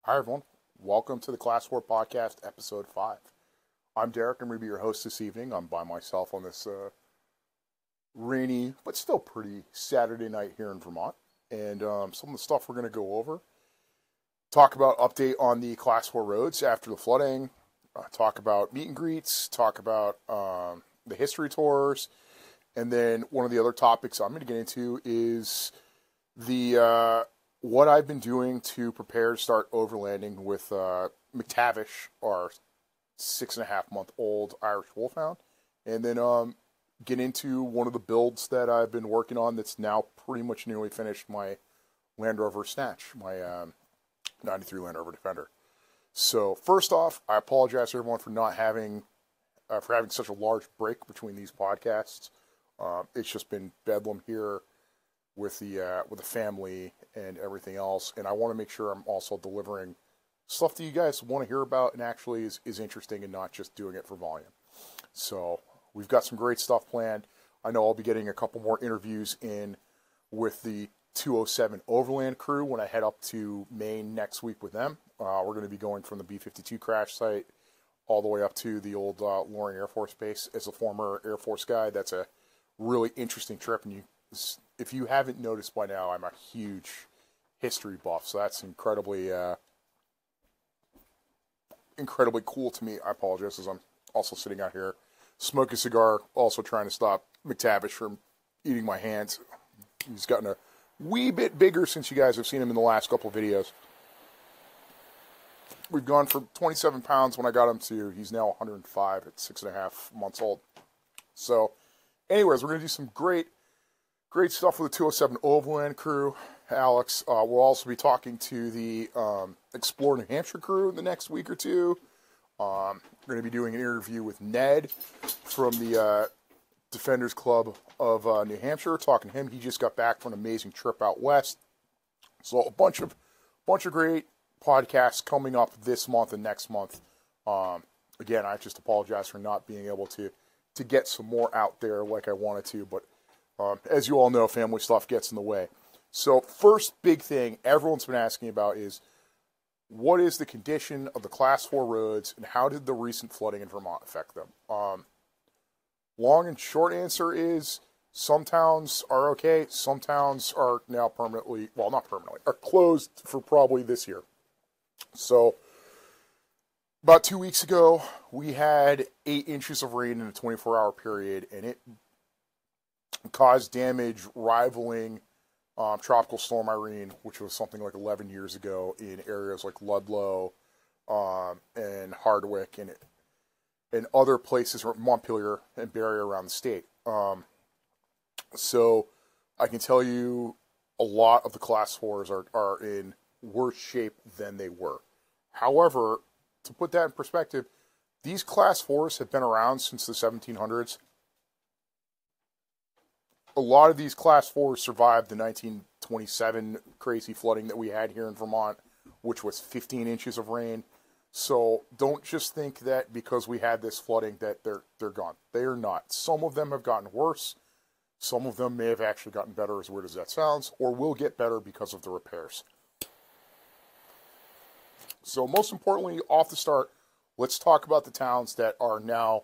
Hi, everyone. Welcome to the Class 4 Podcast, Episode 5. I'm Derek. I'm going to be your host this evening. I'm by myself on this rainy, but still pretty Saturday night here in Vermont. And some of the stuff we're going to go over. Talk about update on the Class 4 roads after the flooding. Talk about meet and greets. Talk about the history tours. And then one of the other topics I'm going to get into is the what I've been doing to prepare to start overlanding with McTavish, our 6.5-month-old Irish Wolfhound, and then get into one of the builds that I've been working on that's now pretty much nearly finished, my Land Rover Snatch, my 93 Land Rover Defender. So first off, I apologize to everyone for not having such a large break between these podcasts. It's just been bedlam here with the family and everything else, and I want to make sure I'm also delivering stuff that you guys want to hear about and actually is interesting and not just doing it for volume. So we've got some great stuff planned. I know I'll be getting a couple more interviews in with the 207 Overland crew when I head up to Maine next week with them. We're going to be going from the B-52 crash site all the way up to the old Loring Air Force Base. As a former Air Force guy, that's a really interesting trip, and if you haven't noticed by now, I'm a huge history buff, so that's incredibly cool to me. I apologize as I'm also sitting out here smoking a cigar, also trying to stop McTavish from eating my hands. He's gotten a wee bit bigger since you guys have seen him in the last couple of videos. We've gone from 27 pounds when I got him to he's now 105 at 6.5 months old. So, anyways, we're going to do some great stuff with the 207 Overland crew, Alex. We'll also be talking to the Explore New Hampshire crew in the next week or two. We're going to be doing an interview with Ned from the Defenders Club of New Hampshire, talking to him. He just got back from an amazing trip out west. So a bunch of great podcasts coming up this month and next month. Again, I just apologize for not being able to get some more out there like I wanted to, but as you all know, family stuff gets in the way. So first big thing everyone's been asking about is what is the condition of the Class 4 roads and how did the recent flooding in Vermont affect them? Long and short answer is some towns are okay. Some towns are now permanently, well, not permanently, are closed for probably this year. So about 2 weeks ago, we had 8 inches of rain in a 24-hour period, and it caused damage rivaling Tropical Storm Irene, which was something like 11 years ago in areas like Ludlow and Hardwick and other places, Montpelier and Barrie around the state. So I can tell you a lot of the Class 4s are in worse shape than they were. However, to put that in perspective, these Class 4s have been around since the 1700s. A lot of these Class 4s survived the 1927 crazy flooding that we had here in Vermont, which was 15 inches of rain. So don't just think that because we had this flooding that they're gone. They are not. Some of them have gotten worse. Some of them may have actually gotten better, as weird as that sounds, or will get better because of the repairs. So most importantly, off the start, let's talk about the towns that are now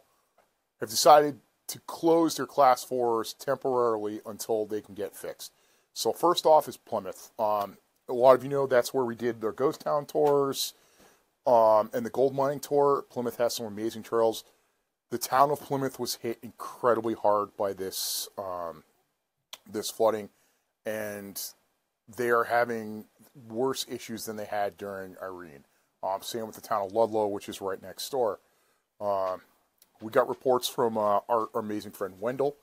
have decided to close their Class 4s temporarily until they can get fixed. So first off is Plymouth. A lot of you know that's where we did their ghost town tours and the gold mining tour. Plymouth has some amazing trails. The town of Plymouth was hit incredibly hard by this this flooding, and they are having worse issues than they had during Irene. Same with the town of Ludlow, which is right next door. We got reports from our amazing friend Wendell,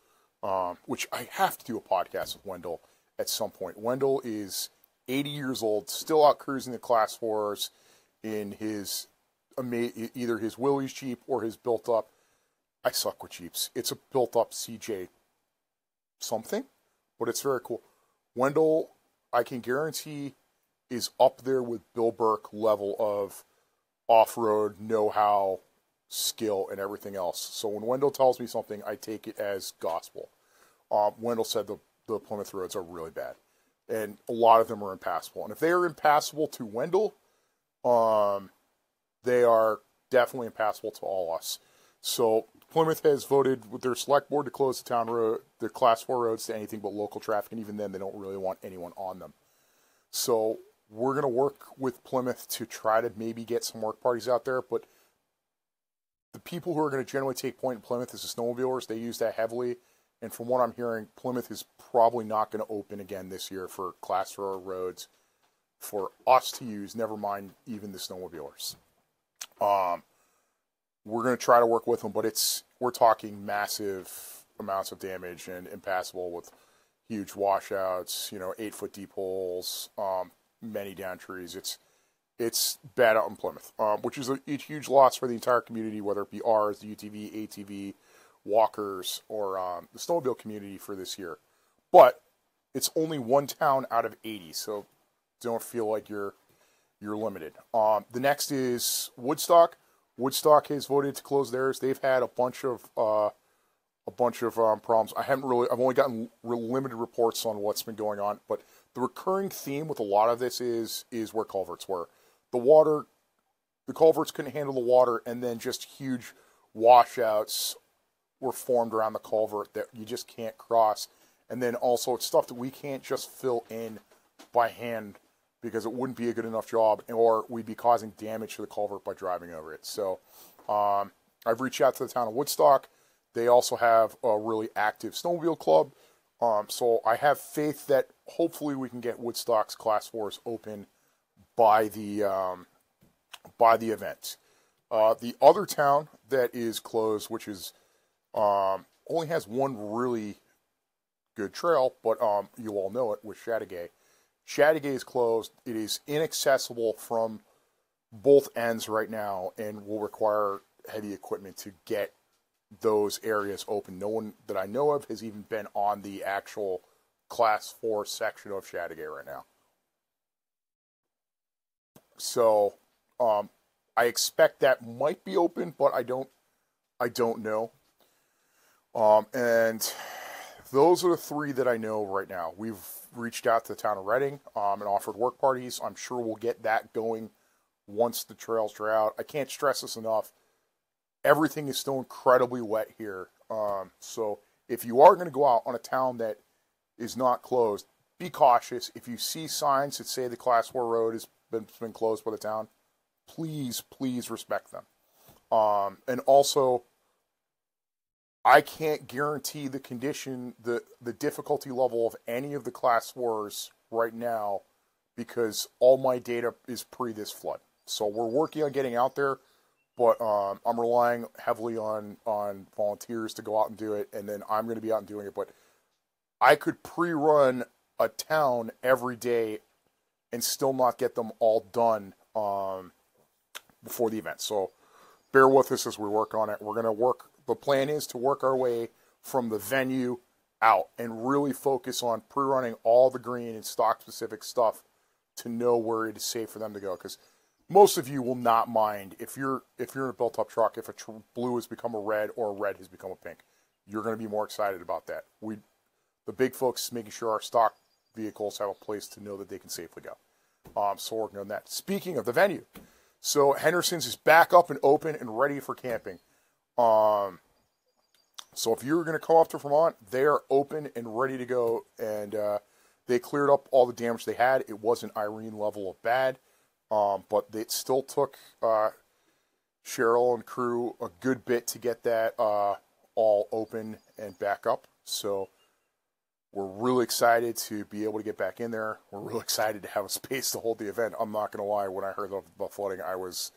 which I have to do a podcast with Wendell at some point. Wendell is 80 years old, still out cruising the Class 4s in his either his Willys Jeep or his built-up, I suck with Jeeps, it's a built-up CJ something, but it's very cool. Wendell, I can guarantee, is up there with Bill Burke level of off-road know-how, skill, and everything else. So when Wendell tells me something, I take it as gospel. Wendell said the Plymouth roads are really bad, and a lot of them are impassable. And if they are impassable to Wendell, they are definitely impassable to all us. So Plymouth has voted with their select board to close the town road, the class 4 roads to anything but local traffic, and even then they don't really want anyone on them. So we're going to work with Plymouth to try to maybe get some work parties out there, but the people who are going to generally take point in Plymouth is the snowmobilers. They use that heavily, and from what I'm hearing, Plymouth is probably not going to open again this year for class 4 roads for us to use, never mind even the snowmobilers. We're going to try to work with them, but we're talking massive amounts of damage and impassable with huge washouts, 8-foot deep holes, many down trees. It's bad out in Plymouth, which is a huge loss for the entire community, whether it be ours, the UTV, ATV, walkers, or the snowmobile community for this year. But it's only one town out of 80, so don't feel like you're limited. The next is Woodstock. Woodstock has voted to close theirs. They've had a bunch of problems. I've only gotten limited reports on what's been going on, but the recurring theme with a lot of this is where culverts were. The culverts couldn't handle the water, and then just huge washouts were formed around the culvert that you just can't cross. And then also it's stuff that we can't just fill in by hand because it wouldn't be a good enough job, or we'd be causing damage to the culvert by driving over it. So I've reached out to the town of Woodstock. They also have a really active snowmobile club. So I have faith that hopefully we can get Woodstock's Class 4s open by the event. The other town that is closed, which is only has one really good trail, but you all know it, was Chateauguay. Chateauguay is closed. It is inaccessible from both ends right now and will require heavy equipment to get those areas open. No one that I know of has even been on the actual Class 4 section of Chateauguay right now. So I expect that might be open, but I don't know. And those are the three that I know right now. We've reached out to the town of Reading and offered work parties. I'm sure we'll get that going once the trails dry out. I can't stress this enough. Everything is still incredibly wet here. So if you are going to go out on a town that is not closed, be cautious. If you see signs that say the Class 4 road has been closed by the town, please respect them. And also, I can't guarantee the condition, the difficulty level of any of the Class 4s right now because all my data is pre this flood. So we're working on getting out there, but I'm relying heavily on volunteers to go out and do it, and then I'm going to be out and doing it. But I could pre-run a town every day and still not get them all done before the event. So bear with us as we work on it. We're going to work. The plan is to work our way from the venue out and really focus on pre-running all the green and stock-specific stuff to know where it is safe for them to go. Because most of you will not mind if you're in a built-up truck, if a blue has become a red or a red has become a pink. You're going to be more excited about that. The big folks, making sure our stock vehicles have a place to know that they can safely go. So working on that. Speaking of the venue, so Henderson's is back up and open and ready for camping. So if you're going to come up to Vermont, they are open and ready to go, and they cleared up all the damage they had. It wasn't Irene level of bad, but it still took Cheryl and crew a good bit to get that all open and back up. So we're really excited to be able to get back in there. We're really excited to have a space to hold the event. I'm not going to lie, when I heard about flooding, I was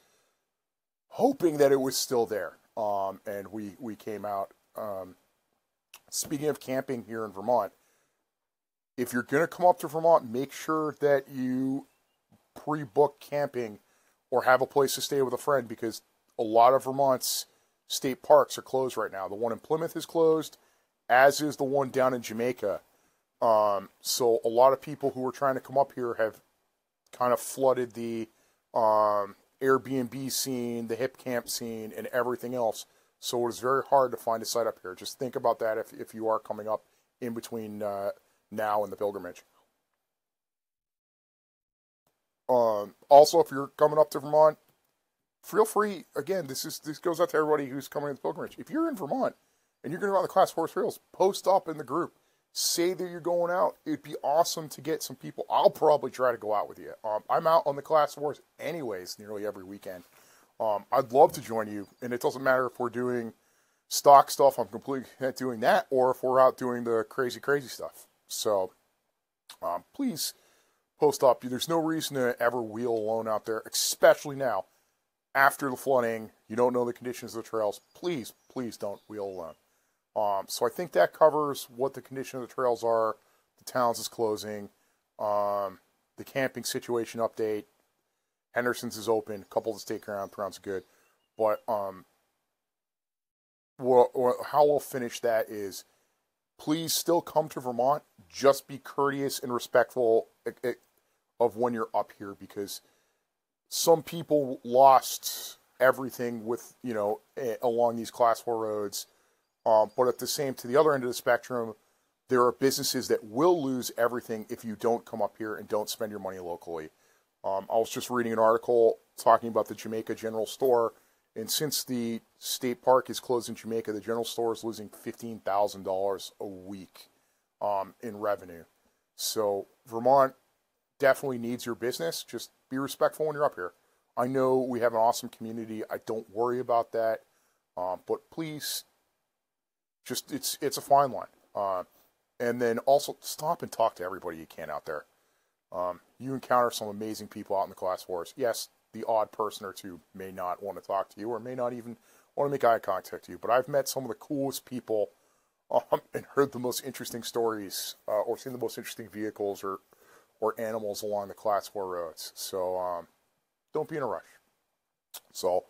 hoping that it was still there. And we came out. Speaking of camping here in Vermont, if you're going to come up to Vermont, make sure that you pre-book camping or have a place to stay with a friend, because a lot of Vermont's state parks are closed right now. The one in Plymouth is closed, as is the one down in Jamaica. So a lot of people who are trying to come up here have kind of flooded the Airbnb scene, the hip camp scene, and everything else. So it is very hard to find a site up here. Just think about that if you are coming up in between now and the pilgrimage. Also, if you're coming up to Vermont, feel free. Again, this goes out to everybody who's coming to the pilgrimage. If you're in Vermont and you're going to go on the Class 4 trails, post up in the group. Say that you're going out. It'd be awesome to get some people. I'll probably try to go out with you. I'm out on the Class 4s anyways, nearly every weekend. I'd love to join you, and it doesn't matter if we're doing stock stuff. I'm completely doing that, or if we're out doing the crazy stuff. So, please post up. There's no reason to ever wheel alone out there, especially now. After the flooding, you don't know the conditions of the trails. Please don't wheel alone. So I think that covers what the condition of the trails are. The towns is closing. The camping situation update. Henderson's is open. A couple of the state grounds are good. But how we'll finish that is, please still come to Vermont. Just be courteous and respectful of when you're up here, because some people lost everything with, along these Class 4 roads. But at to the other end of the spectrum, there are businesses that will lose everything if you don't come up here and don't spend your money locally. I was just reading an article talking about the Jamaica General Store, and since the state park is closed in Jamaica, the General Store is losing $15,000 a week in revenue. So Vermont definitely needs your business. Just be respectful when you're up here. I know we have an awesome community. I don't worry about that. But please, just it's a fine line. And then also stop and talk to everybody you can out there. You encounter some amazing people out in the Class 4s. Yes, the odd person or two may not want to talk to you, or may not even want to make eye contact with you. But I've met some of the coolest people and heard the most interesting stories, or seen the most interesting vehicles or animals along the Class 4 roads. So don't be in a rush. So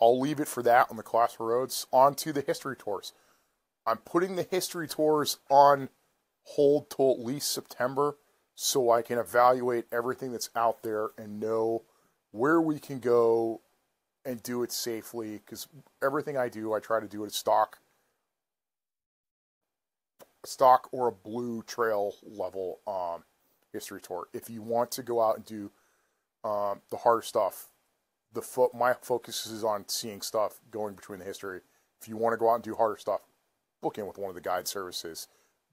I'll leave it for that on the Class 4 roads. On to the history tours. I'm putting the history tours on hold till at least September, so I can evaluate everything that's out there and know where we can go and do it safely. Because everything I do, I try to do it at stock or a blue trail level history tour. If you want to go out and do the harder stuff, my focus is on seeing stuff going between the history. If you want to go out and do harder stuff, book in with one of the guide services.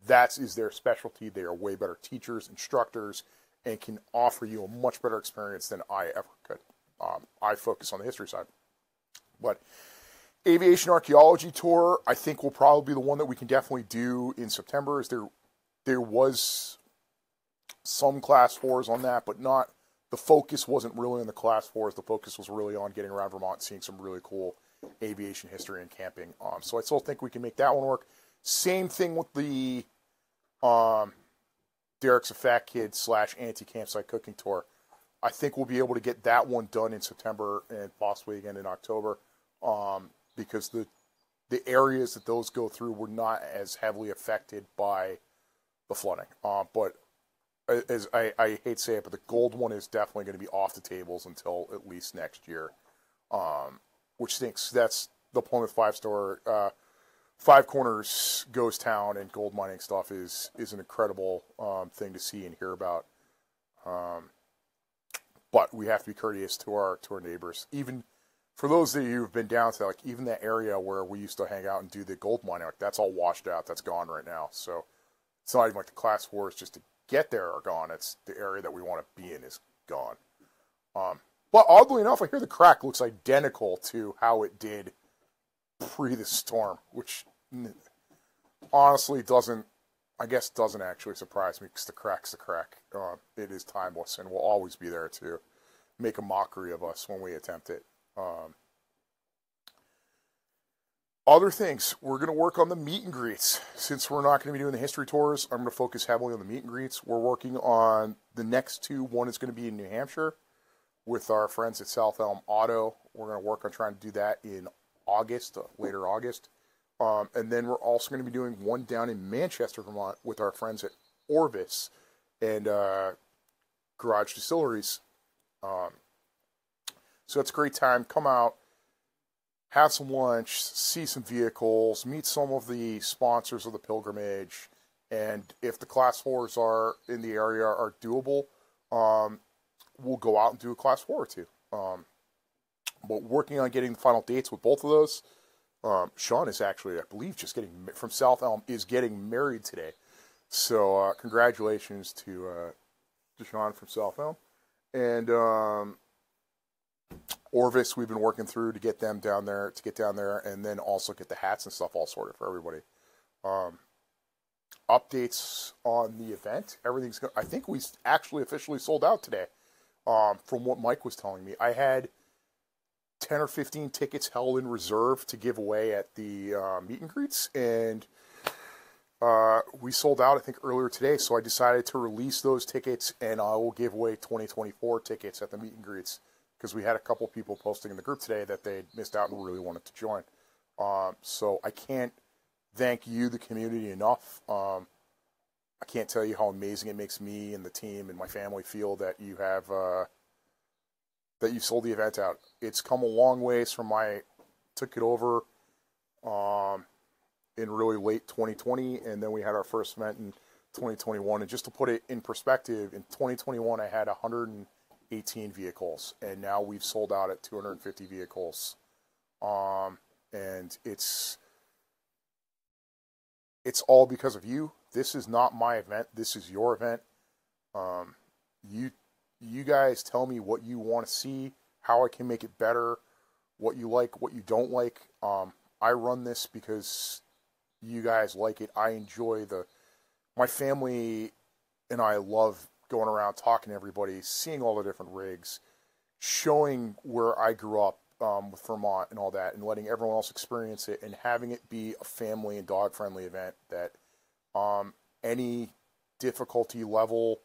That is their specialty. They are way better teachers, instructors, and can offer you a much better experience than I ever could. I focus on the history side. But aviation archaeology tour, I think, will probably be the one that we can definitely do in September. There was some Class 4s on that, but not. The focus wasn't really on the Class 4s. The focus was really on getting around Vermont, seeing some really cool aviation history and camping. So I still think we can make that one work. Same thing with the Derek's a Fat Kid / anti-campsite cooking tour. I think we'll be able to get that one done in September and possibly again in October, because the areas that those go through were not as heavily affected by the flooding. But as I hate to say it, but the gold one is definitely going to be off the tables until at least next year, which stinks. That's the Plymouth 5-star. Five Corners ghost town and gold mining stuff is an incredible thing to see and hear about. But we have to be courteous to our neighbors. Even for those of you who've been down to even that area where we used to hang out and do the gold mining, that's all washed out. That's gone right now. So it's not even like the Class 4s just to get there are gone. It's the area that we want to be in is gone. But oddly enough, I hear the crack looks identical to how it did pre the storm, which honestly doesn't actually surprise me, because the crack's the crack. It is timeless and will always be there to make a mockery of us when we attempt it. Other things, we're going to work on the meet and greets. Since we're not going to be doing the history tours, I'm going to focus heavily on the meet and greets. We're working on the next two. One is going to be in New Hampshire with our friends at South Elm Auto. We're going to work on trying to do that in August, later August. And then we're also going to be doing one down in Manchester, Vermont with our friends at Orvis and Garage Distilleries. So it's a great time. Come out, have some lunch, see some vehicles, meet some of the sponsors of the pilgrimage, and if the Class 4s are in the area are doable, we'll go out and do a Class 4 or two. But working on getting the final dates with both of those. Sean is actually, I believe, just getting from South Elm, is getting married today. So congratulations to Sean from South Elm. And Orvis, we've been working through to get them down there, and then also get the hats and stuff all sorted for everybody. Updates on the event. Everything's I think we actually officially sold out today. From what Mike was telling me, I had 10 or 15 tickets held in reserve to give away at the meet and greets, and we sold out, I think, earlier today. So I decided to release those tickets, and I will give away 2024 tickets at the meet and greets, because we had a couple people posting in the group today that they missed out and really wanted to join. So I can't thank you, the community, enough. I can't tell you how amazing it makes me and the team and my family feel that you have that you sold the event out. It's come a long ways from took it over in really late 2020, and then we had our first event in 2021. And just to put it in perspective, in 2021 I had 118 vehicles, and now we've sold out at 250 vehicles. And it's all because of you. This is not my event. This is your event. You guys tell me what you want to see, how I can make it better, what you like, what you don't like. I run this because you guys like it. I enjoy my family and I love going around talking to everybody, seeing all the different rigs, showing where I grew up with Vermont and all that, and letting everyone else experience it, and having it be a family and dog friendly event that any difficulty level,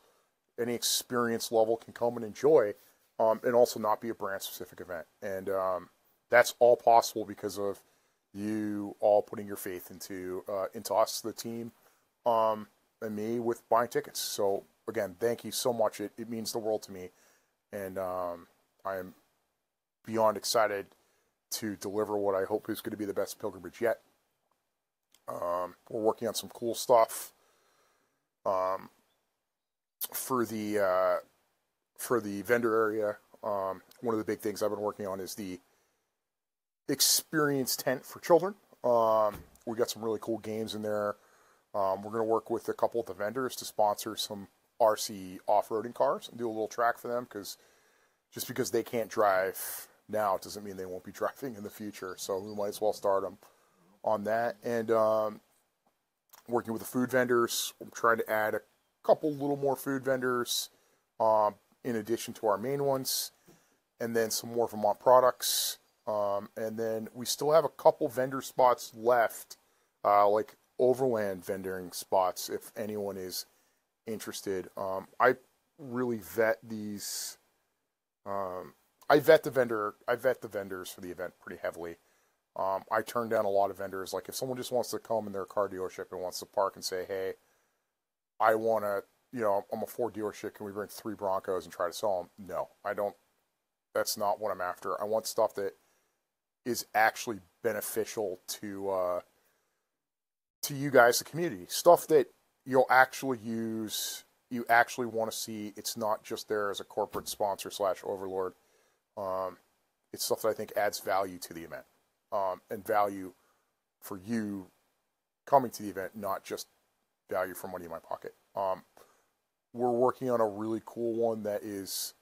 any experience level can come and enjoy, and also not be a brand specific event. And that's all possible because of you all putting your faith into us, the team, and me with buying tickets. So again, thank you so much. It means the world to me, and I am beyond excited to deliver what I hope is going to be the best pilgrimage yet. We're working on some cool stuff for the vendor area. One of the big things I've been working on is the experience tent for children. We got some really cool games in there. We're going to work with a couple of the vendors to sponsor some RC off-roading cars and do a little track for them, because just because they can't drive now doesn't mean they won't be driving in the future. So we might as well start them on that. And working with the food vendors, I'm trying to add a couple little more food vendors in addition to our main ones, and then some more Vermont products. And then we still have a couple vendor spots left, like overland vending spots, if anyone is interested. I really vet these. I vet the vendors for the event pretty heavily. I turn down a lot of vendors. Like if someone just wants to come in their car dealership and wants to park and say, hey, I want to, I'm a Ford dealership, can we bring 3 Broncos and try to sell them? No, I don't. That's not what I'm after. I want stuff that is actually beneficial to you guys, the community. Stuff that you'll actually use, you actually want to see. It's not just there as a corporate sponsor / overlord. It's stuff that I think adds value to the event, and value for you coming to the event, not just value for money in my pocket. We're working on a really cool one that is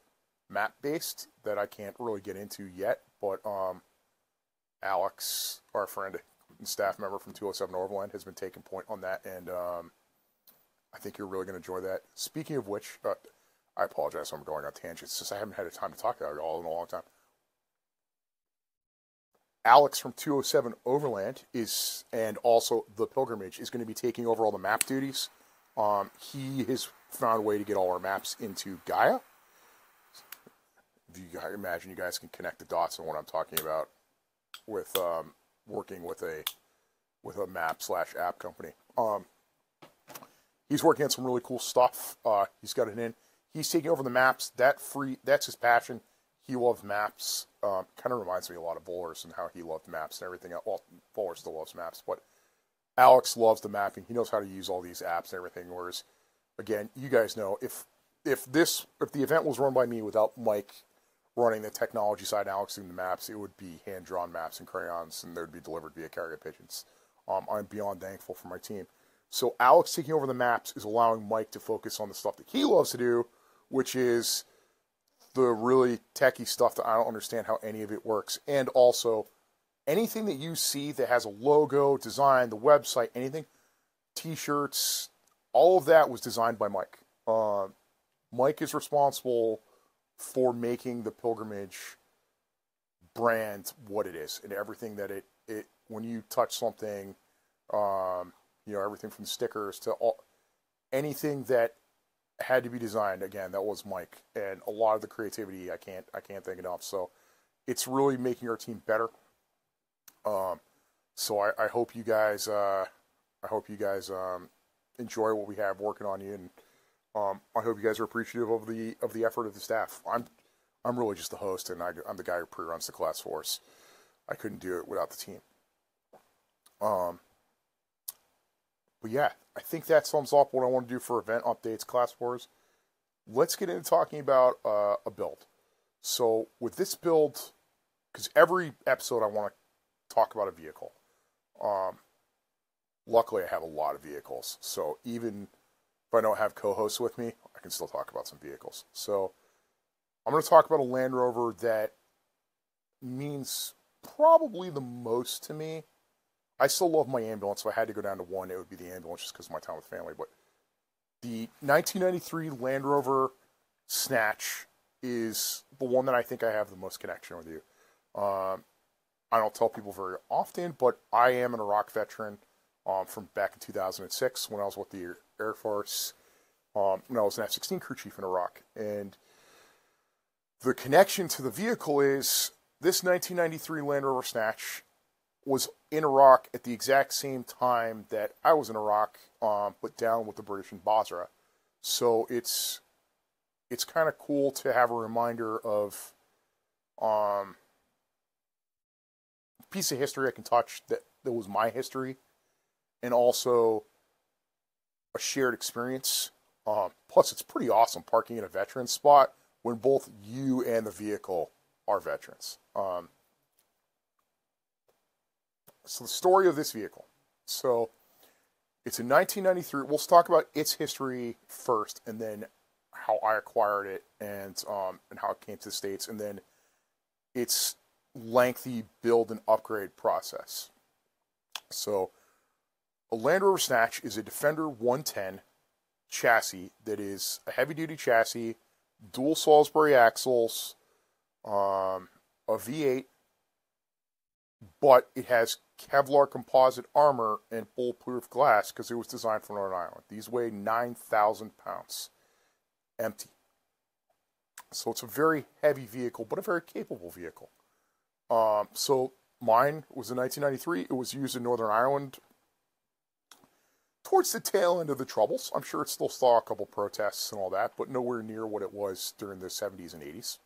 map-based that I can't really get into yet, but Alex, our friend and staff member from 207 Overland, has been taking point on that, and I think you're really going to enjoy that. Speaking of which, I apologize if I'm going on tangents. It's just I haven't had time to talk about it all in a long time. Alex from 207 Overland and also the Pilgrimage, is going to be taking over all the map duties. He has found a way to get all our maps into Gaia. I imagine you guys can connect the dots on what I'm talking about with working with a map / app company. He's working on some really cool stuff. He's got it in. He's taking over the maps. That's his passion. He loves maps. Kind of reminds me a lot of Vollers and how he loved maps and everything else. Well, Voller still loves maps, but Alex loves the mapping. He knows how to use all these apps and everything. Whereas, again, you guys know, if if the event was run by me without Mike running the technology side, Alex doing the maps, it would be hand-drawn maps and crayons, and they would be delivered via carrier pigeons. I'm beyond thankful for my team. So Alex taking over the maps is allowing Mike to focus on the stuff that he loves to do, which is the really techie stuff that I don't understand how any of it works. And also, anything that you see that has a logo, design, the website, anything, T-shirts, all of that was designed by Mike. Mike is responsible for making the pilgrimage brand what it is, and everything that it when you touch something, everything from stickers to anything that had to be designed, again, that was Mike, and a lot of the creativity I can't think enough. So it's really making our team better. So I hope you guys enjoy what we have working on you, and I hope you guys are appreciative of the effort of the staff. I'm really just the host, and I'm the guy who pre-runs the class force. I couldn't do it without the team. But yeah, I think that sums up what I want to do for event updates, class wars. Let's get into talking about a build. So with this build, because every episode I want to talk about a vehicle. Luckily, I have a lot of vehicles, so even if I don't have co-hosts with me, I can still talk about some vehicles. So I'm going to talk about a Land Rover that means probably the most to me. I still love my ambulance. If I had to go down to one, it would be the ambulance just because of my time with family. But the 1993 Land Rover Snatch is the one that I think I have the most connection with you. I don't tell people very often, but I am an Iraq veteran from back in 2006 when I was with the Air Force, when I was an F-16 crew chief in Iraq. And the connection to the vehicle is this 1993 Land Rover Snatch was in Iraq at the exact same time that I was in Iraq, but down with the British in Basra. So it's kind of cool to have a reminder of a piece of history I can touch that was my history, and also a shared experience. Plus, it's pretty awesome parking in a veteran spot when both you and the vehicle are veterans. So the story of this vehicle. So it's in 1993. We'll talk about its history first, and then how I acquired it, and how it came to the States, and then its lengthy build and upgrade process. So a Land Rover Snatch is a Defender 110 chassis that is a heavy-duty chassis, dual Salisbury axles, a V8, but it has Kevlar composite armor and bulletproof glass because it was designed for Northern Ireland. These weigh 9,000 pounds, empty. So it's a very heavy vehicle, but a very capable vehicle. So mine was in 1993. It was used in Northern Ireland towards the tail end of the Troubles. I'm sure it still saw a couple protests and all that, but nowhere near what it was during the 70s and 80s.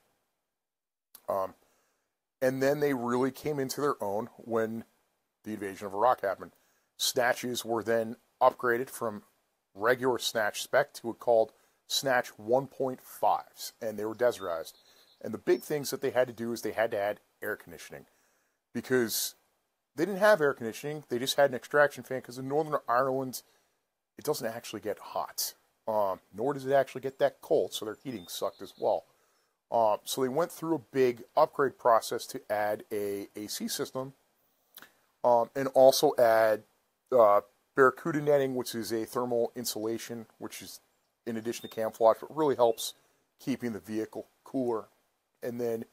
And then they really came into their own when the invasion of Iraq happened. Snatches were then upgraded from regular Snatch spec to what called Snatch 1.5s, and they were desertized. And the big things that they had to do is they had to add air conditioning, because they didn't have air conditioning. They just had an extraction fan, because in Northern Ireland, it doesn't actually get hot, nor does it actually get that cold, so their heating sucked as well. So they went through a big upgrade process to add a AC system, and also add Barracuda netting, which is a thermal insulation, which is in addition to camouflage, but really helps keeping the vehicle cooler. And then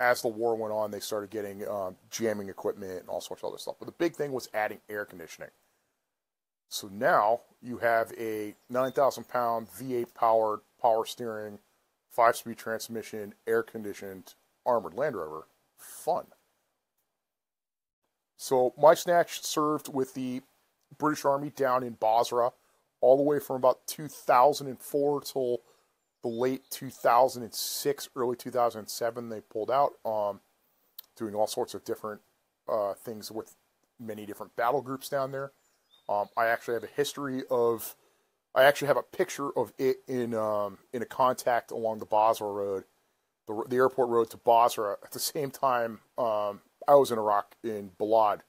as the war went on, they started getting jamming equipment and all sorts of other stuff. But the big thing was adding air conditioning. So now you have a 9,000-pound V8 powered power steering, 5-speed transmission, air-conditioned, armored Land Rover. Fun. So my Snatch served with the British Army down in Basra all the way from about 2004 till the late 2006, early 2007. They pulled out, doing all sorts of different things with many different battle groups down there. I actually have a history of I actually have a picture of it in a contact along the Basra Road, the airport road to Basra. At the same time, I was in Iraq in Balad,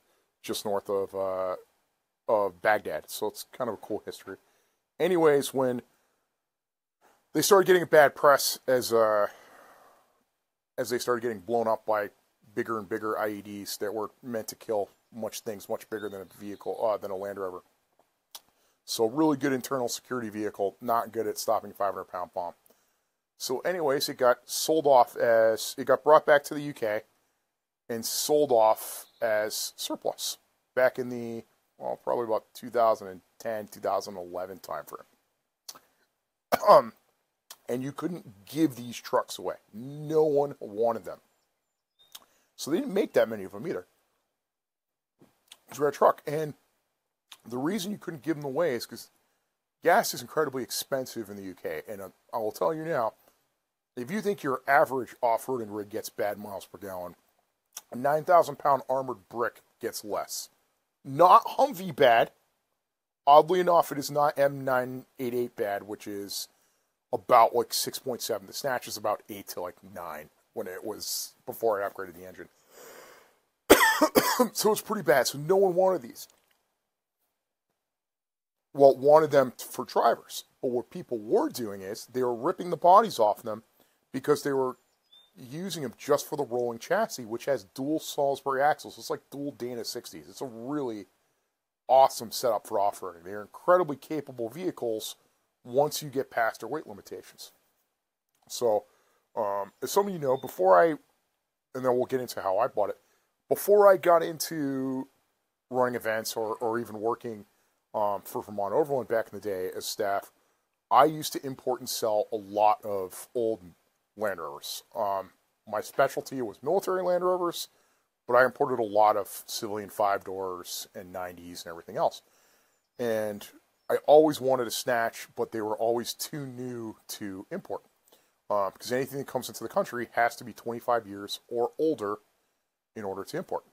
just north of Baghdad. So it's kind of a cool history. Anyways, when they started getting a bad press as they started getting blown up by bigger and bigger IEDs that were meant to kill much bigger than a vehicle, than a Land Rover. So really good internal security vehicle, not good at stopping a 500-pound bomb. So anyways, it got brought back to the UK and sold off as surplus back in the, probably about 2010, 2011 timeframe. And you couldn't give these trucks away. No one wanted them. So they didn't make that many of them either. It's a rare truck. And the reason you couldn't give them away is because gas is incredibly expensive in the UK. And I will tell you now, if you think your average off-roading rig gets bad miles per gallon, a 9,000-pound armored brick gets less. Not Humvee bad. Oddly enough, it is not M988 bad, which is about like 6.7. The Snatch is about 8 to like 9 when it was before I upgraded the engine. So it's pretty bad. So no one wanted these. Well, wanted them for drivers. But what people were doing is they were ripping the bodies off them because they were using them just for the rolling chassis, which has dual Salisbury axles. It's like dual Dana 60s. It's a really awesome setup for off-roading. They're incredibly capable vehicles once you get past their weight limitations. So, as some of you know, and then we'll get into how I bought it, before I got into running events or even working for Vermont Overland back in the day as staff, I used to import and sell a lot of old Land Rovers. My specialty was military Land Rovers, but I imported a lot of civilian 5-doors and 90s and everything else. And I always wanted a Snatch, but they were always too new to import. Because anything that comes into the country has to be 25 years or older in order to import.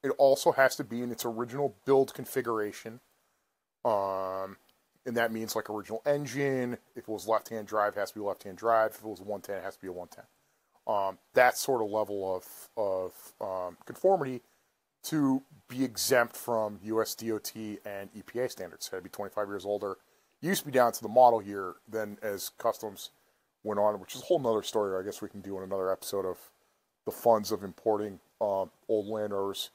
It also has to be in its original build configuration. And that means like original engine. If it was left-hand drive, it has to be left-hand drive. If it was 110, it has to be a 110. That sort of level of conformity to be exempt from US DOT and EPA standards. It had to be 25 years older. It used to be down to the model year. Then as customs went on, which is a whole nother story I guess we can do in another episode of the funds of importing old Land Rovers.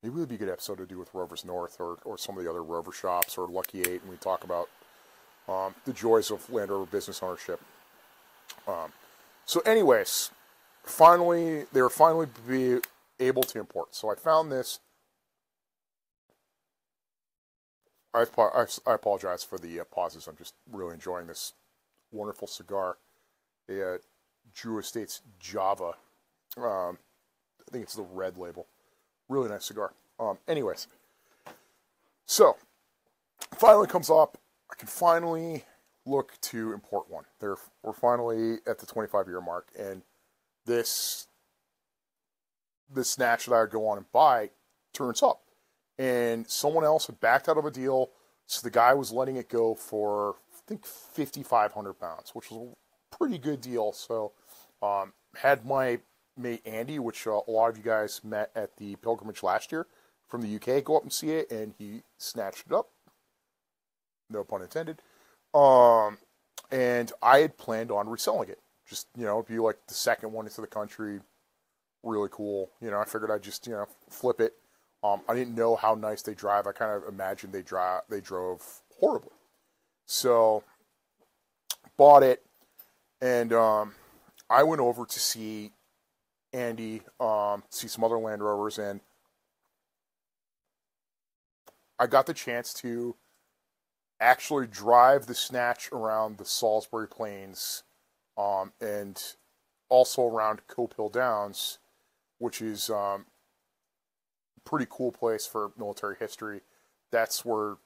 Maybe it would be a good episode to do with Rovers North or some of the other Rover shops or Lucky 8, and we talk about the joys of Land Rover business ownership. So anyways, they were finally be able to import. So I found this. I apologize for the pauses. I'm just really enjoying this wonderful cigar. A Drew Estates Java. I think it's the red label. Really nice cigar. Anyways, so finally comes up. I can finally look to import one. We're finally at the 25-year mark, and this Snatch that I would go on and buy turns up. And someone else had backed out of a deal, so the guy was letting it go for, I think, 5,500 pounds, which was a pretty good deal. So, had my mate Andy, which a lot of you guys met at the pilgrimage last year from the UK, go up and see it, and he snatched it up. No pun intended. And I had planned on reselling it. Just, be like the second one into the country. Really cool. I figured I'd just, flip it. I didn't know how nice they drive. I kind of imagined they drove horribly. So, bought it, and I went over to see Andy, see some other Land Rovers, and I got the chance to actually drive the Snatch around the Salisbury Plains, and also around Cope Hill Downs, which is pretty cool place for military history. That's where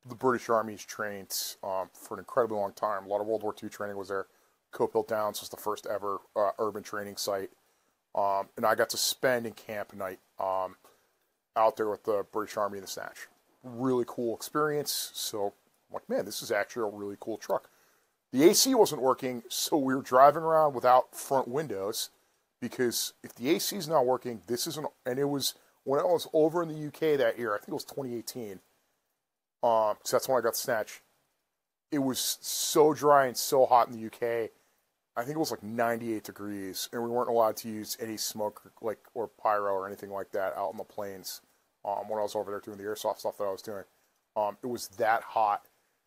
the British Army's trained for an incredibly long time. A lot of World War II training was there. Cope Hill Downs was the first ever urban training site. And I got to spend and camp a night out there with the British Army and the Snatch. really cool experience. So I'm like, man, this is actually a really cool truck. The AC wasn't working, so we were driving around without front windows, because if the AC is not working, this isn't. And it was when I was over in the UK that year. I think it was 2018. Because that's when I got the Snatch. It was so dry and so hot in the UK. I think it was like 98 degrees, and we weren't allowed to use any smoke or pyro or anything like that out on the plains when I was over there doing the airsoft stuff that I was doing. It was that hot.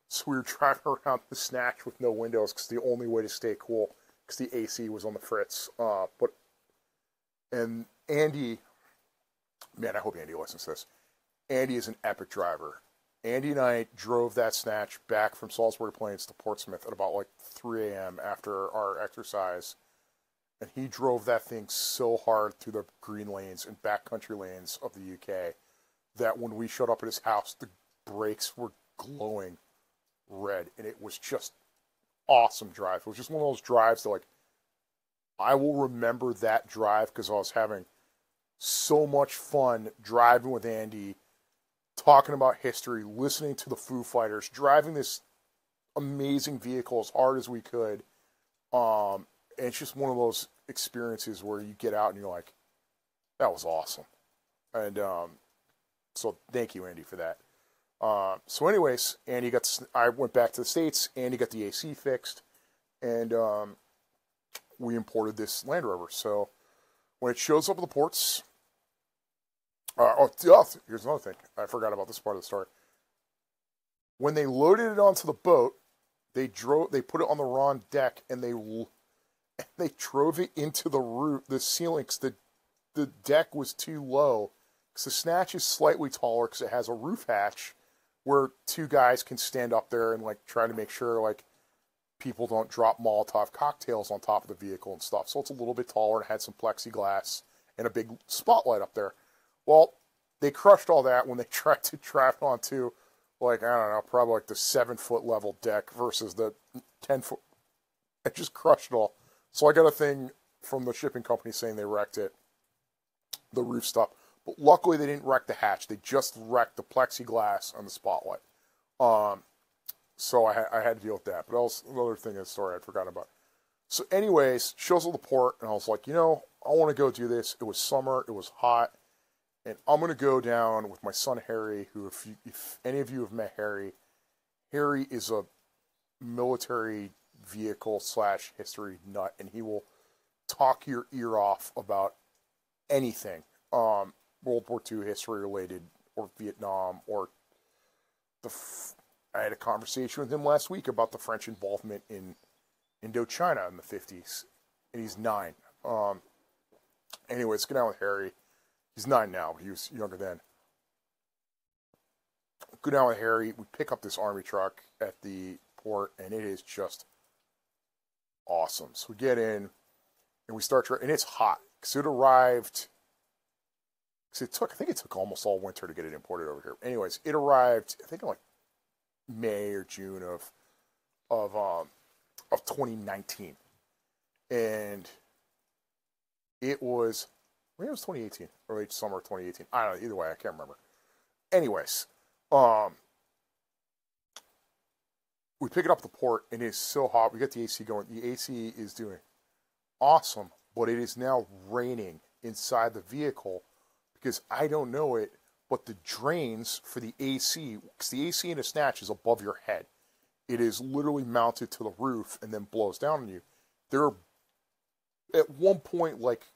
So we were driving around the Snatch with no windows because the only way to stay cool, because the AC was on the fritz. And Andy, man, I hope Andy listens to this. Andy is an epic driver. Andy and I drove that Snatch back from Salisbury Plains to Portsmouth at about like 3 a.m. after our exercise. And he drove that thing so hard through the green lanes and backcountry lanes of the UK that when we showed up at his house, the brakes were glowing red. And it was just awesome drive. It was just one of those drives that, like, I will remember that drive because I was having so much fun driving with Andy, talking about history, listening to the Foo Fighters, driving this amazing vehicle as hard as we could. And it's just one of those experiences where you get out and you're like, that was awesome. And so thank you, Andy, for that. So anyways, I went back to the States. Andy got the AC fixed, and we imported this Land Rover. So when it shows up at the ports, here's another thing. I forgot about this part of the story. When they loaded it onto the boat, they put it on the wrong deck, and they drove it into the ceiling, because the deck was too low. Because the Snatch is slightly taller because it has a roof hatch where two guys can stand up there and like try to make sure like people don't drop Molotov cocktails on top of the vehicle and stuff. So it's a little bit taller and had some plexiglass and a big spotlight up there. Well, they crushed all that when they tried to drive onto, like, I don't know, probably like the 7-foot level deck versus the 10-foot. It just crushed it all. So I got a thing from the shipping company saying they wrecked it, the roof stuff. But luckily they didn't wreck the hatch. They just wrecked the plexiglass on the spotlight. So I had to deal with that. But that was another thing in the story I forgot about. So anyways, shows up the port, and I was like, I want to go do this. It was summer. It was hot. And I'm going to go down with my son Harry, who, if any of you have met Harry is a military vehicle / history nut, and he will talk your ear off about anything World War II history related, or Vietnam, or I had a conversation with him last week about the French involvement in Indochina in the 50s, and he's 9. Anyway, let's get down with Harry. He's 9 now, but he was younger then. Go down with Harry. We pick up this army truck at the port, and it is just awesome. So we get in, and we start, and it's hot, because it arrived, I think it took almost all winter to get it imported over here. Anyways, it arrived, I think in like May or June of 2019. And it was, maybe it was 2018, or late summer of 2018. I don't know, either way, I can't remember. Anyways, we pick it up at the port, and it is so hot. We got the AC going. The AC is doing awesome, but it is now raining inside the vehicle, because I don't know it, but the drains for the AC, because the AC in a Snatch is above your head. It is literally mounted to the roof and then blows down on you. There are, at one point, like,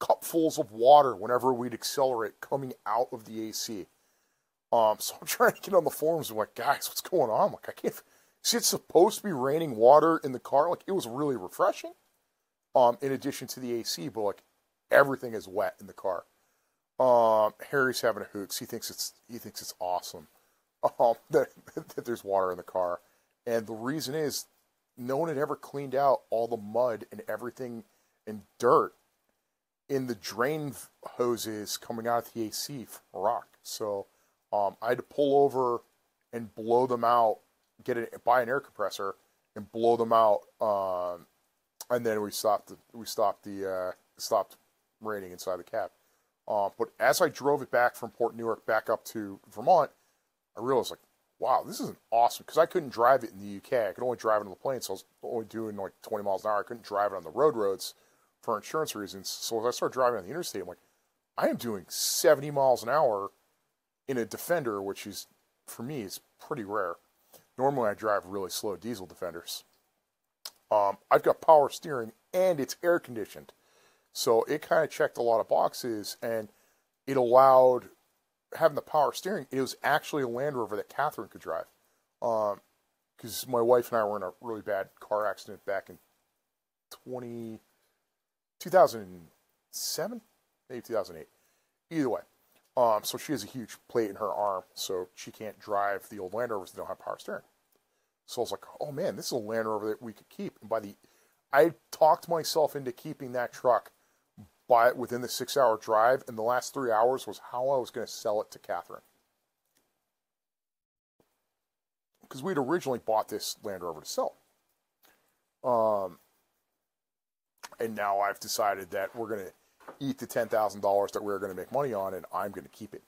cupfuls of water whenever we'd accelerate coming out of the AC. So I'm trying to get on the forums and I'm like, guys, what's going on? I'm like, I can't. See, it's supposed to be raining water in the car. Like, it was really refreshing. In addition to the AC, but like everything is wet in the car. Harry's having a hoot. He thinks it's awesome. That there's water in the car, and the reason is no one had ever cleaned out all the mud and everything and dirt in the drain hoses coming out of the AC from Iraq. So I had to pull over and blow them out, buy an air compressor and blow them out, and then we stopped raining inside the cab. But as I drove it back from Port Newark back up to Vermont, I realized, like, wow, this is awesome, because I couldn't drive it in the UK. I could only drive it on the plane, so I was only doing like 20 miles an hour. I couldn't drive it on the roads for insurance reasons. So as I started driving on the interstate, I'm like, I am doing 70 miles an hour in a Defender, which is, for me, is pretty rare. Normally I drive really slow diesel Defenders. I've got power steering and it's air conditioned. So it kind of checked a lot of boxes, and it allowed having the power steering. It was actually a Land Rover that Catherine could drive. Because my wife and I were in a really bad car accident back in 2007, maybe 2008. Either way. So she has a huge plate in her arm, so she can't drive the old Land Rovers that don't have power steering. So I was like, oh man, this is a Land Rover that we could keep. And I talked myself into keeping that truck within the 6-hour drive, and the last 3 hours was how I was going to sell it to Catherine. Because we'd originally bought this Land Rover to sell. And now I've decided that we're going to eat the $10,000 that we're going to make money on, and I'm going to keep it.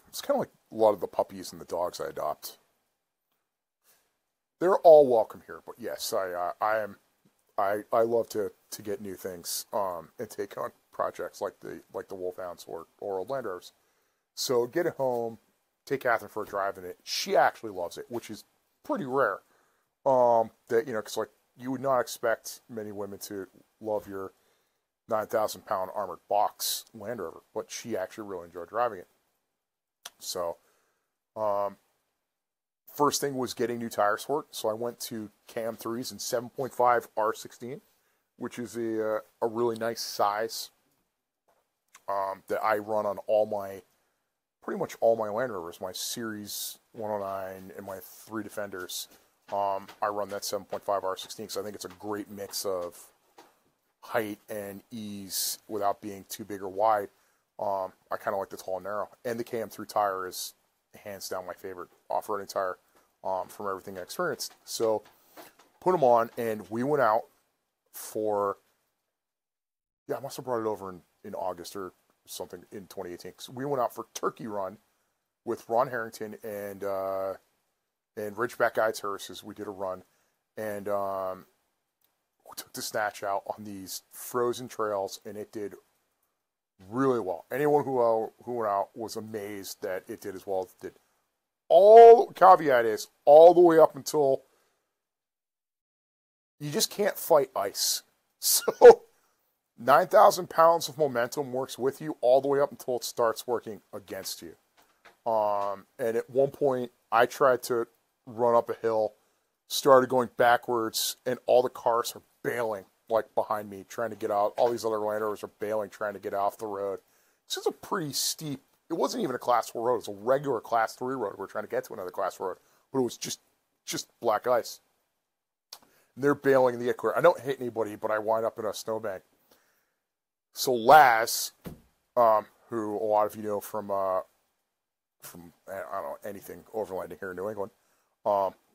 It's kind of like a lot of the puppies and the dogs I adopt. They're all welcome here, but yes, I love to get new things and take on projects like the Wolfhounds or old Land Rovers. So get it home, take Catherine for a drive in it. She actually loves it, which is pretty rare. Because like you would not expect many women to love your 9,000-pound armored box Land Rover, but she actually really enjoyed driving it. So, first thing was getting new tires for it. So I went to KM3s in 7.5 R16, which is a really nice size that I run on pretty much all my Land Rovers, my Series 109 and my 3 Defenders. I run that 7.5 R16 because I think it's a great mix of height and ease without being too big or wide. I kind of like the tall and narrow. And the KM3 tire is hands down my favorite off-roading tire from everything I experienced. So put them on, and we went out for, I must have brought it over in August or something in 2018. So we went out for Turkey Run with Ron Harrington and Ridgeback Guide Services. We did a run, and we took the Snatch out on these frozen trails, and it did really well. Anyone who went out was amazed that it did as well as it did. Caveat is, all the way up until you just can't fight ice. So 9,000 pounds of momentum works with you all the way up until it starts working against you. And at one point, I tried to run up a hill, started going backwards, and all the cars are bailing, like behind me, trying to get out. All these other Land Rovers are bailing, trying to get off the road. This is a pretty steep, it wasn't even a Class 4 road, it was a regular Class 3 road. We were trying to get to another Class 4 road, but it was just black ice. And they're bailing in the clear. I don't hit anybody, but I wind up in a snowbank. So Laz, who a lot of you know from I don't know, anything overlanding here in New England,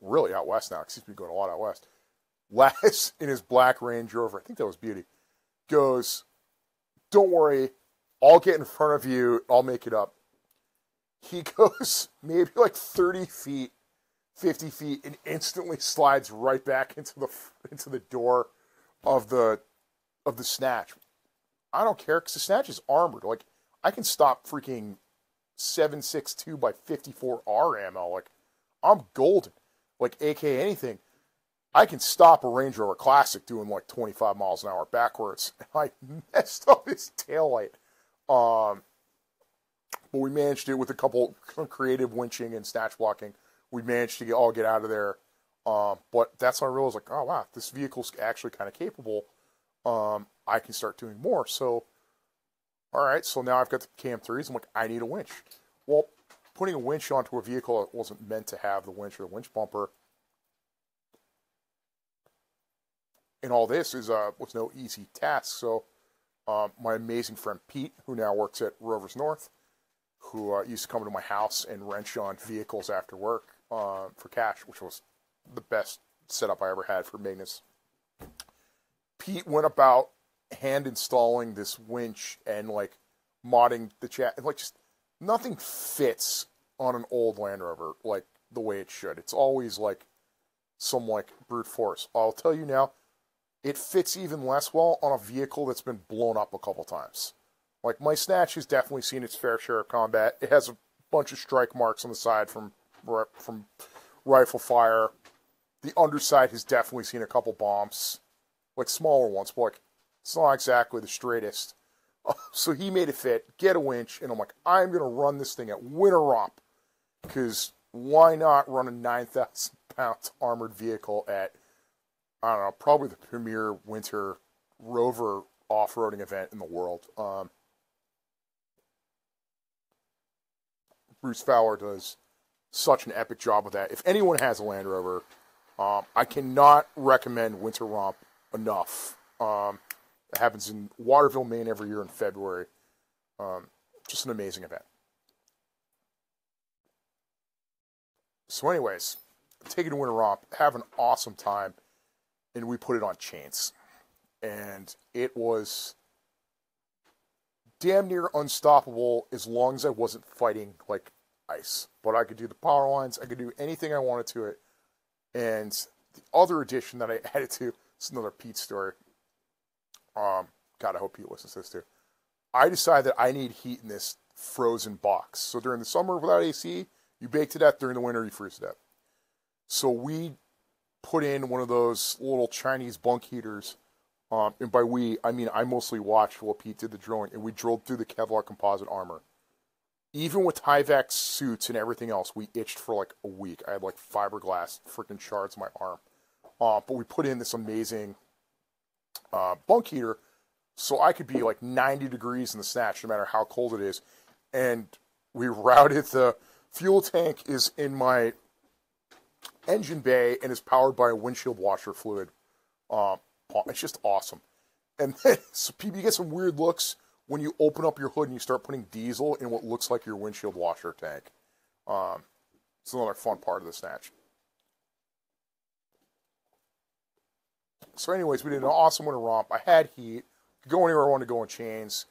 really out west now, because he's been going a lot out west. Laz, in his black Range Rover, I think that was Beauty, goes, don't worry, I'll get in front of you, I'll make it up. He goes maybe like 30 feet, 50 feet, and instantly slides right back into the door of the Snatch. I don't care, because the Snatch is armored. Like, I can stop freaking 7.62 by 54R ammo. Like, I'm golden. Like, aka anything. I can stop a Range Rover Classic doing like 25 miles an hour backwards. I messed up his taillight. But we managed it with a couple creative winching and snatch blocking. We managed to get out of there. But that's when I realized, like, oh wow, this vehicle's actually kind of capable. I can start doing more. So, all right, so now I've got the KM3s. I'm like, I need a winch. Well, putting a winch onto a vehicle that wasn't meant to have the winch or the winch bumper, and all this was no easy task. So, my amazing friend Pete, who now works at Rovers North, who used to come to my house and wrench on vehicles after work for cash, which was the best setup I ever had for maintenance. Pete went about hand installing this winch and like modding the chat, and like just nothing fits on an old Land Rover like the way it should. It's always like some like brute force. I'll tell you now, it fits even less well on a vehicle that's been blown up a couple times. Like, my Snatch has definitely seen its fair share of combat. It has a bunch of strike marks on the side from rifle fire. The underside has definitely seen a couple bombs, like smaller ones, but like, it's not exactly the straightest. So he made it fit, get a winch, and I'm like, I'm going to run this thing at winter romp, because why not run a 9,000-pound armored vehicle at, I don't know, probably the premier winter rover off-roading event in the world. Bruce Fowler does such an epic job with that. If anyone has a Land Rover, I cannot recommend Winter Romp enough. It happens in Waterville, Maine every year in February. Just an amazing event. So anyways, take it to Winter Romp, have an awesome time, and we put it on chains. And it was damn near unstoppable as long as I wasn't fighting like ice. But I could do the power lines, I could do anything I wanted to it. And the other addition that I added to, it's another Pete story. God, I hope Pete listens to this too. I decided that I need heat in this frozen box. So during the summer without AC, you bake to death. During the winter, you freeze to death. So we put in one of those little Chinese bunk heaters. And by we, I mean I mostly watched while Pete did the drilling, and we drilled through the Kevlar composite armor. Even with Tyvek suits and everything else, we itched for like a week. I had like fiberglass freaking shards in my arm. But we put in this amazing bunk heater, so I could be like 90 degrees in the Snatch no matter how cold it is. And we routed the fuel tank is in my engine bay and is powered by a windshield washer fluid. It's just awesome. And then so people, you get some weird looks when you open up your hood and you start putting diesel in what looks like your windshield washer tank. It's another fun part of the Snatch. So anyways, we did an awesome winter romp. I had heat. Could go anywhere I wanted to go in chains.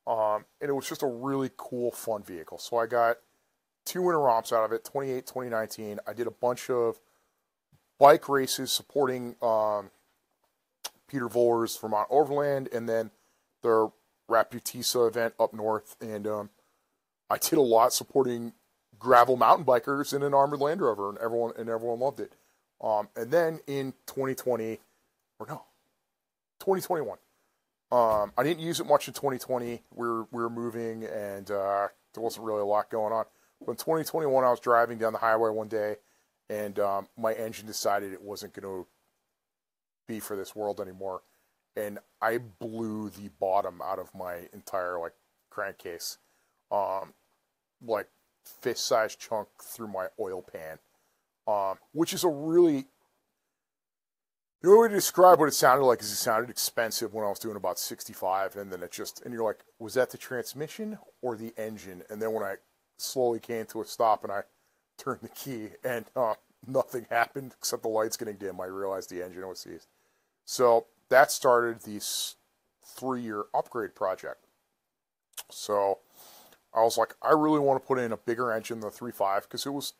And it was just a really cool, fun vehicle. So I got 2 winter romps out of it, 2018, 2019. I did a bunch of bike races supporting Peter Voller's Vermont Overland, and then their Raputisa event up north. And I did a lot supporting gravel mountain bikers in an armored Land Rover, and everyone loved it. And then in 2021. I didn't use it much in 2020. We were moving, and there wasn't really a lot going on. But in 2021, I was driving down the highway one day, and my engine decided it wasn't going to be for this world anymore, and I blew the bottom out of my entire like crankcase, like fist-sized chunk through my oil pan, which is a really, the only way to describe what it sounded like is it sounded expensive when I was doing about 65, and then it just, and you're like, was that the transmission or the engine? And then when I slowly came to a stop and I turned the key and nothing happened except the lights getting dim, I realized the engine was seized. So that started this 3-year upgrade project. So I was like, I really want to put in a bigger engine than the 3.5 because it was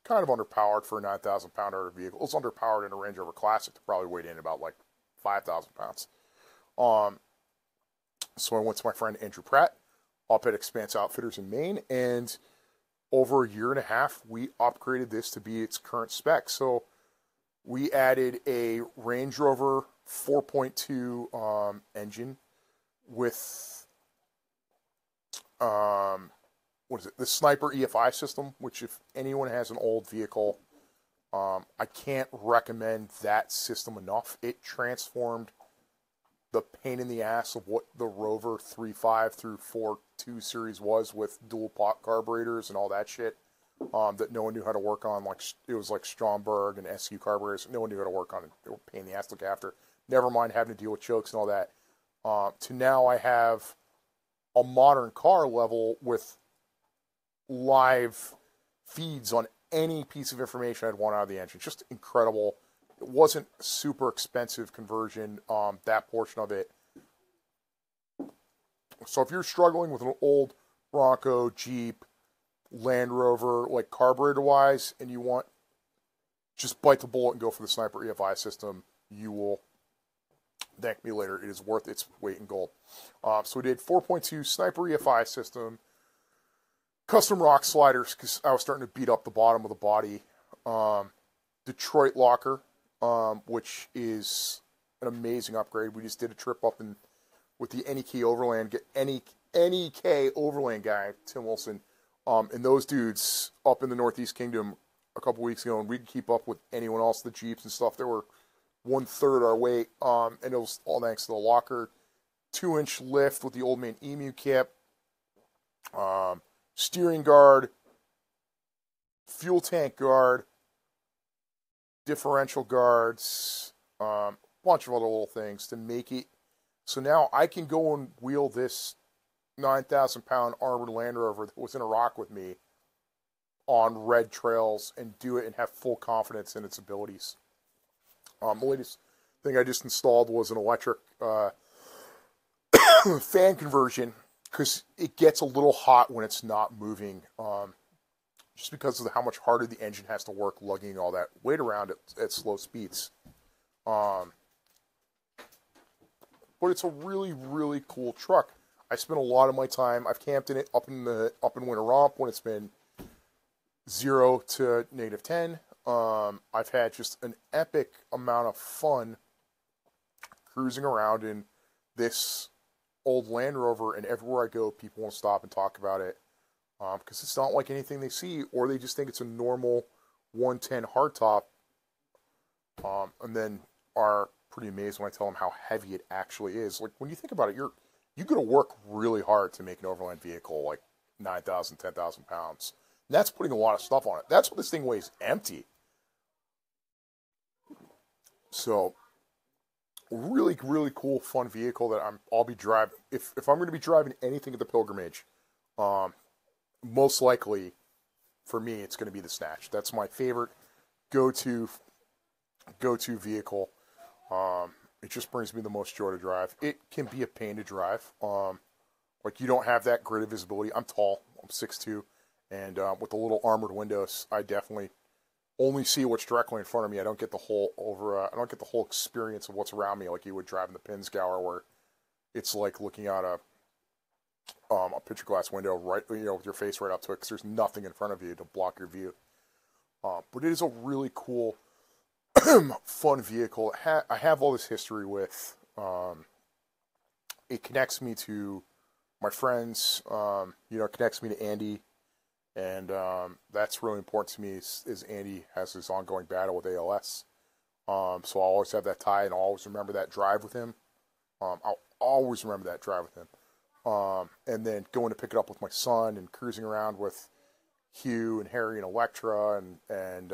kind of underpowered for a 9,000-pound vehicle. It was underpowered in a Range Rover Classic to probably weighed in about like 5,000 pounds. So I went to my friend Andrew Pratt up at Expanse Outfitters in Maine, and over a year and a half, we upgraded this to be its current spec. So we added a Range Rover 4.2 engine with the Sniper EFI system, which if anyone has an old vehicle, I can't recommend that system enough. It transformed the pain in the ass of what the Rover 3.5 through 4.2 series was with dual pot carburetors and all that shit. That no one knew how to work on. Like it was like Stromberg and SU carburetors. No one knew how to work on it. They were a pain in the ass to look after. Never mind having to deal with chokes and all that. To now I have a modern car level with live feeds on any piece of information I'd want out of the engine. Just incredible. It wasn't a super expensive conversion, that portion of it. So if you're struggling with an old Bronco, Jeep, Land Rover, like carburetor-wise, and you want just bite the bullet and go for the Sniper EFI system, you will thank me later. It is worth its weight in gold. So we did 4.2 Sniper EFI system, custom rock sliders because I was starting to beat up the bottom of the body. Detroit locker, which is an amazing upgrade. We just did a trip up with the NEK Overland, NEK Overland guy, Tim Wilson, and those dudes up in the Northeast Kingdom a couple weeks ago, and we could keep up with anyone else, the Jeeps and stuff. They were 1/3 our weight, and it was all thanks to the locker. 2-inch lift with the Old Man Emu kit, steering guard, fuel tank guard, differential guards, bunch of other little things to make it so now I can go and wheel this 9,000-pound armored Land Rover that was in Iraq with me on red trails and do it and have full confidence in its abilities. The latest thing I just installed was an electric fan conversion because it gets a little hot when it's not moving, just because of how much harder the engine has to work lugging all that weight around at slow speeds. But it's a really, really cool truck. I spent a lot of my time, I've camped in it up in Winter Romp when it's been 0 to -10. I've had just an epic amount of fun cruising around in this old Land Rover, and everywhere I go, people want to stop and talk about it. Because it's not like anything they see, or they just think it's a normal 110 hardtop, and then are pretty amazed when I tell them how heavy it actually is. Like, when you think about it, you're going to work really hard to make an overland vehicle like 9,000, 10,000 pounds. And that's putting a lot of stuff on it. That's what this thing weighs empty. So, really, really cool, fun vehicle that I'll be driving. If I'm going to be driving anything at the pilgrimage, most likely, for me, it's going to be the Snatch. That's my favorite go-to vehicle. It just brings me the most joy to drive. It can be a pain to drive. Like, you don't have that grid of visibility. I'm tall. I'm 6'2", and with the little armored windows, I definitely only see what's directly in front of me. I don't get the whole I don't get the whole experience of what's around me like you would driving the Pinzgauer, where it's like looking out a picture glass window, right, with your face right up to it, because there's nothing in front of you to block your view. But it is a really cool, fun vehicle. I have all this history with. It connects me to my friends. It connects me to Andy, and that's really important to me. Is Andy has his ongoing battle with ALS, so I'll always have that tie, and I'll always remember that drive with him. I'll always remember that drive with him. And then going to pick it up with my son and cruising around with Hugh and Harry and Electra and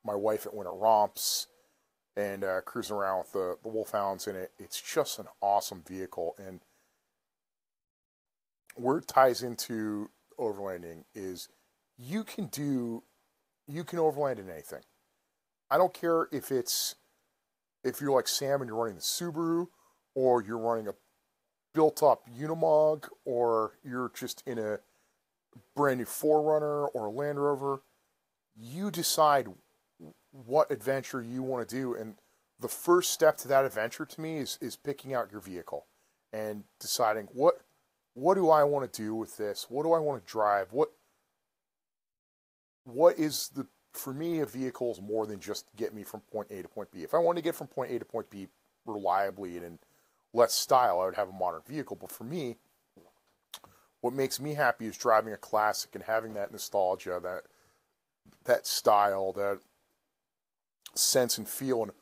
my wife at Winter Romps and cruising around with the Wolfhounds in it. It's just an awesome vehicle. And where it ties into overlanding is you can overland in anything. I don't care if you're like Sam and you're running the Subaru, or you're running a built-up Unimog, or you're just in a brand new 4Runner or a Land Rover. You decide what adventure you want to do, and the first step to that adventure to me is picking out your vehicle and deciding what do I want to do with this? What do I want to drive? What is for me, a vehicle is more than just get me from point A to point B. If I want to get from point A to point B reliably and in less style, I would have a modern vehicle. But for me, what makes me happy is driving a classic and having that nostalgia, that style, that sense and feel. And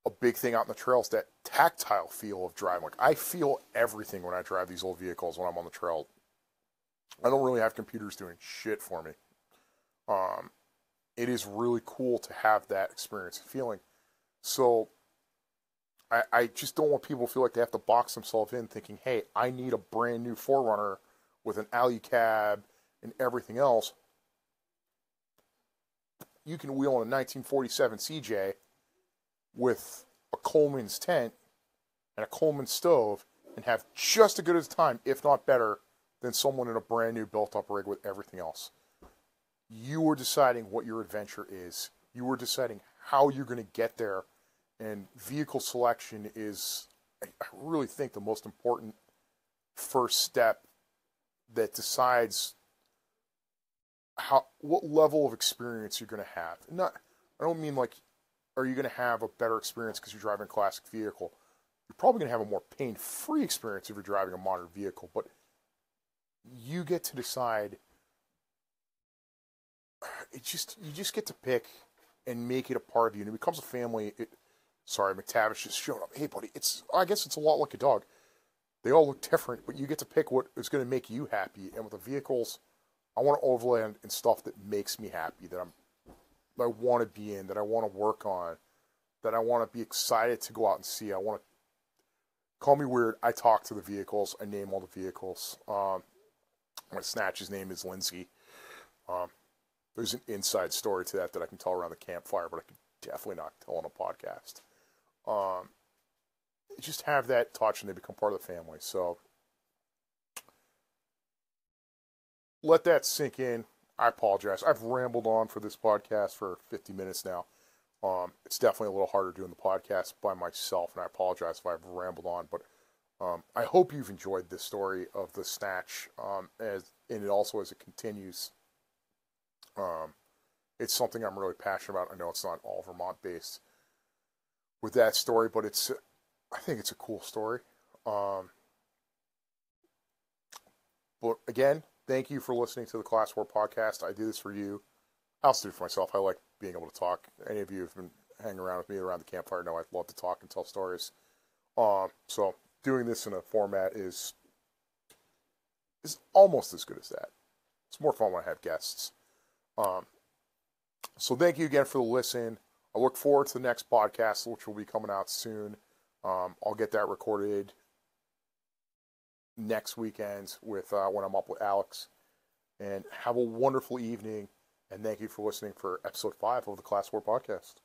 a big thing out in the trails, that tactile feel of driving. Like, I feel everything when I drive these old vehicles when I'm on the trail. I don't really have computers doing shit for me. It is really cool to have that experience and feeling. So I just don't want people to feel like they have to box themselves in thinking, hey, I need a brand new 4Runner with an alley cab and everything else. You can wheel in a 1947 CJ with a Coleman's tent and a Coleman stove and have just as good a time, if not better, than someone in a brand new built up rig with everything else. You are deciding what your adventure is. You are deciding how you're going to get there. And vehicle selection is, I really think, the most important first step that decides what level of experience you're going to have. I don't mean like, are you going to have a better experience because you're driving a classic vehicle? You're probably going to have a more pain-free experience if you're driving a modern vehicle, but you get to decide. You just get to pick and make it a part of you, and it becomes a family. Sorry, McTavish just showed up. Hey, buddy, I guess it's a lot like a dog. They all look different, but you get to pick what is going to make you happy. And with the vehicles, I want to overland in stuff that makes me happy, that I want to be in, that I want to work on, that I want to be excited to go out and see. I want to, call me weird, I talk to the vehicles. I name all the vehicles. My Snatch's name is Lindsay. There's an inside story to that I can tell around the campfire, but I can definitely not tell on a podcast. Just have that touch and they become part of the family. So let that sink in. I apologize. I've rambled on for this podcast for 50 minutes now. It's definitely a little harder doing the podcast by myself, and I apologize if I've rambled on, but I hope you've enjoyed this story of the Snatch, and it also as it continues. It's something I'm really passionate about. I know it's not all Vermont based with that story, but I think it's a cool story. But again, thank you for listening to the Class 4 podcast. I do this for you. I also do it for myself. I like being able to talk. Any of you who've been hanging around with me around the campfire know I love to talk and tell stories. So doing this in a format is almost as good as that. It's more fun when I have guests. So thank you again for the listen. I look forward to the next podcast, which will be coming out soon. I'll get that recorded next weekend with when I'm up with Alex. And have a wonderful evening. And thank you for listening for episode 5 of the Class 4 podcast.